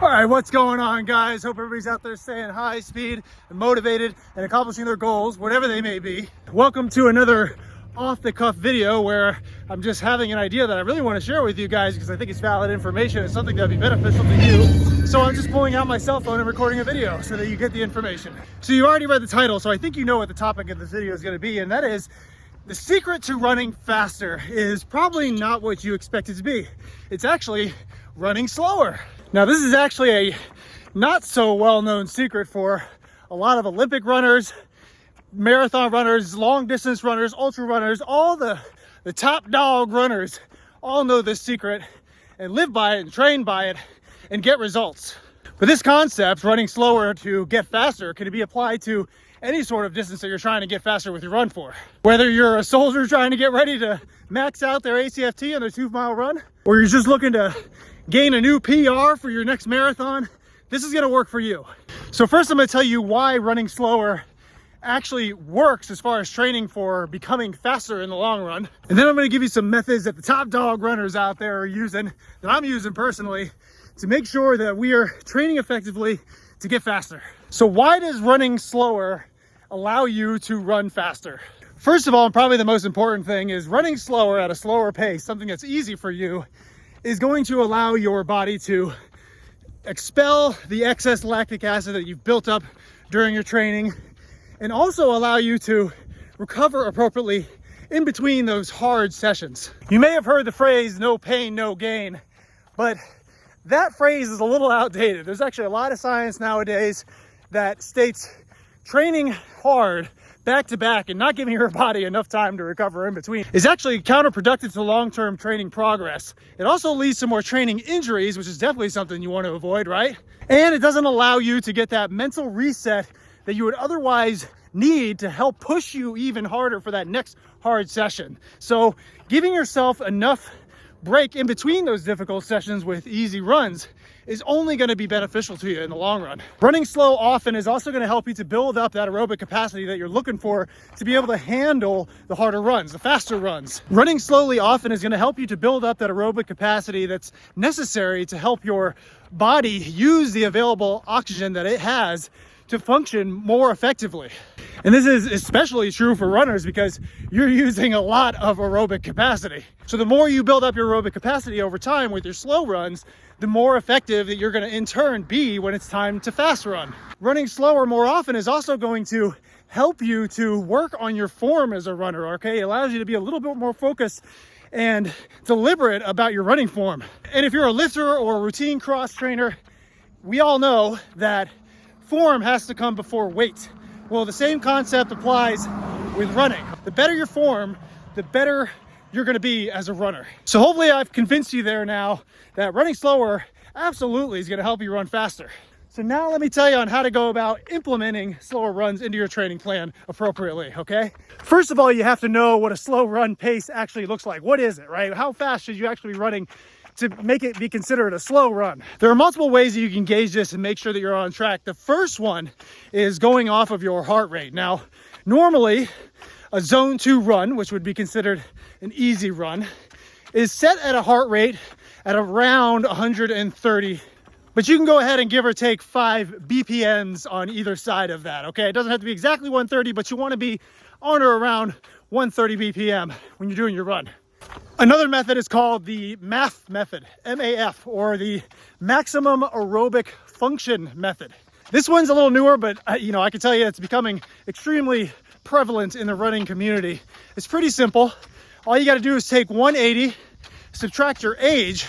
All right, what's going on, guys? Hope everybody's out there staying high speed and motivated and accomplishing their goals, whatever they may be. Welcome to another off-the-cuff video where I'm just having an idea that I really want to share with you guys because I think it's valid information. It's something that'd be beneficial to you. So I'm just pulling out my cell phone and recording a video so that you get the information. So you already read the title, so I think you know what the topic of this video is going to be, and that is the secret to running faster is probably not what you expect it to be. It's actually running slower. Now, this is actually a not so well-known secret for a lot of Olympic runners, marathon runners, long distance runners, ultra runners, all the top dog runners all know this secret and live by it and train by it and get results. But this concept, running slower to get faster, can be applied to any sort of distance that you're trying to get faster with your run for. Whether you're a soldier trying to get ready to max out their ACFT on their 2-mile run, or you're just looking to gain a new PR for your next marathon, this is gonna work for you. So first I'm gonna tell you why running slower actually works as far as training for becoming faster in the long run. And then I'm gonna give you some methods that the top dog runners out there are using, that I'm using personally, to make sure that we are training effectively to get faster. So why does running slower allow you to run faster? First of all, and probably the most important thing, is running slower at a slower pace, something that's easy for you, is going to allow your body to expel the excess lactic acid that you've built up during your training, and also allow you to recover appropriately in between those hard sessions. You may have heard the phrase, no pain, no gain, but that phrase is a little outdated. There's actually a lot of science nowadays that states training hard back to back and not giving your body enough time to recover in between is actually counterproductive to long-term training progress. It also leads to more training injuries, which is definitely something you want to avoid, right? And it doesn't allow you to get that mental reset that you would otherwise need to help push you even harder for that next hard session. So giving yourself enough break in between those difficult sessions with easy runs is only going to be beneficial to you in the long run. Running slow often is also going to help you to build up that aerobic capacity that you're looking for to be able to handle the harder runs, the faster runs. Running slowly often is going to help you to build up that aerobic capacity that's necessary to help your body use the available oxygen that it has to function more effectively. And this is especially true for runners because you're using a lot of aerobic capacity. So the more you build up your aerobic capacity over time with your slow runs, the more effective that you're going to in turn be when it's time to fast run. Running slower more often is also going to help you to work on your form as a runner, okay? It allows you to be a little bit more focused and deliberate about your running form. And if you're a lifter or a routine cross trainer, we all know that form has to come before weight. Well, the same concept applies with running. The better your form, the better you're going to be as a runner. So hopefully I've convinced you there now that running slower absolutely is going to help you run faster. So now let me tell you on how to go about implementing slower runs into your training plan appropriately, okay? First of all, you have to know what a slow run pace actually looks like. What is it, right? How fast should you actually be running to make it be considered a slow run? There are multiple ways that you can gauge this and make sure that you're on track. The first one is going off of your heart rate. Now, normally a zone 2 run, which would be considered an easy run, is set at a heart rate at around 130. But you can go ahead and give or take 5 BPMs on either side of that, okay? It doesn't have to be exactly 130, but you want to be on or around 130 BPM when you're doing your run. Another method is called the MAF method, M-A-F, or the maximum aerobic function method. This one's a little newer, but I can tell you it's becoming extremely prevalent in the running community. It's pretty simple. All you got to do is take 180, subtract your age,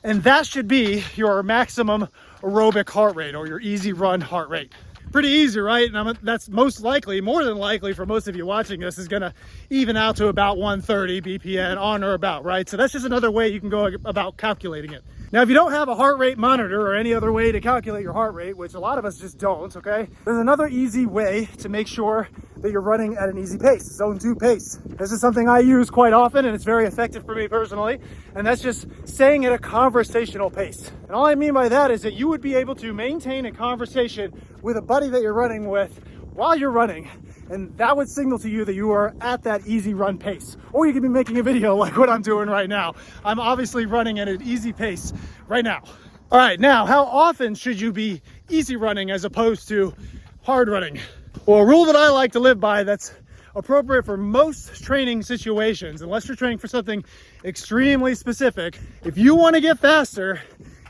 and that should be your maximum aerobic heart rate or your easy run heart rate. Pretty easy, right? And that's most likely, more than likely for most of you watching this, is gonna even out to about 130 BPM on or about, right? So that's just another way you can go about calculating it. Now, if you don't have a heart rate monitor or any other way to calculate your heart rate, which a lot of us just don't, okay? There's another easy way to make sure that you're running at an easy pace, zone 2 pace. This is something I use quite often and it's very effective for me personally. And that's just staying at a conversational pace. And all I mean by that is that you would be able to maintain a conversation with a buddy that you're running with while you're running. And that would signal to you that you are at that easy run pace. Or you could be making a video like what I'm doing right now. I'm obviously running at an easy pace right now. All right, now how often should you be easy running as opposed to hard running? Well, a rule that I like to live by that's appropriate for most training situations, unless you're training for something extremely specific, if you want to get faster,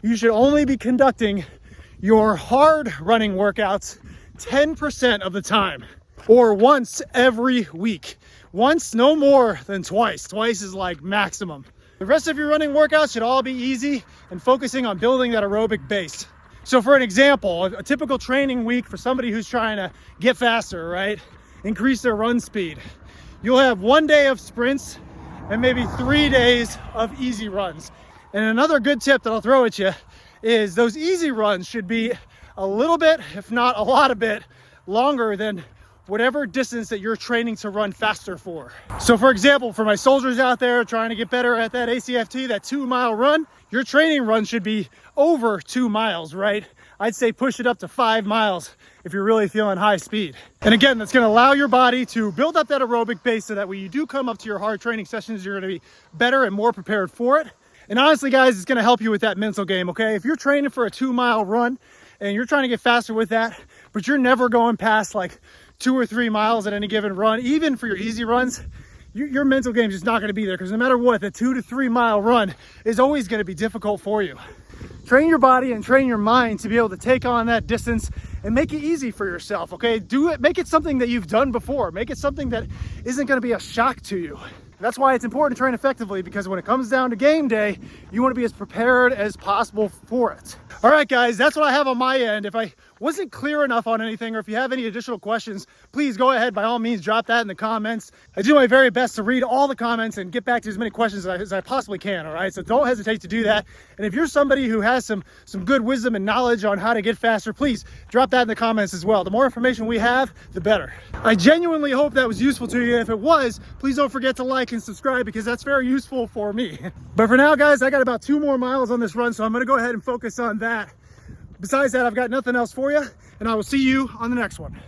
you should only be conducting your hard running workouts 10% of the time, or once every week. Once, no more than twice. Twice is like maximum. The rest of your running workouts should all be easy and focusing on building that aerobic base. So for an example, a typical training week for somebody who's trying to get faster, right? Increase their run speed. You'll have 1 day of sprints and maybe 3 days of easy runs. And another good tip that I'll throw at you is those easy runs should be a little bit, if not a lot of bit, longer than whatever distance that you're training to run faster for. So for example, for my soldiers out there trying to get better at that ACFT, that 2 mile run, your training run should be over 2 miles, right? I'd say push it up to 5 miles if you're really feeling high speed. And again, that's gonna allow your body to build up that aerobic base so that when you do come up to your hard training sessions, you're gonna be better and more prepared for it. And honestly, guys, it's gonna help you with that mental game, okay? If you're training for a 2 mile run and you're trying to get faster with that, but you're never going past like 2 or 3 miles at any given run, even for your easy runs, your mental game is just not going to be there, because no matter what, the 2 to 3 mile run is always going to be difficult for you. Train your body and train your mind to be able to take on that distance and make it easy for yourself, okay? Do it, make it something that you've done before. Make it something that isn't going to be a shock to you. That's why it's important to train effectively, because when it comes down to game day, you want to be as prepared as possible for it. All right, guys, that's what I have on my end. If I wasn't clear enough on anything, or if you have any additional questions, please go ahead, by all means, drop that in the comments. I do my very best to read all the comments and get back to as many questions as I possibly can, all right? So don't hesitate to do that. And if you're somebody who has some good wisdom and knowledge on how to get faster, please drop that in the comments as well. The more information we have, the better. I genuinely hope that was useful to you. If it was, please don't forget to like and subscribe, because that's very useful for me. But for now, guys, I got about 2 more miles on this run, so I'm gonna go ahead and focus on that. Besides that, I've got nothing else for you, and I will see you on the next one.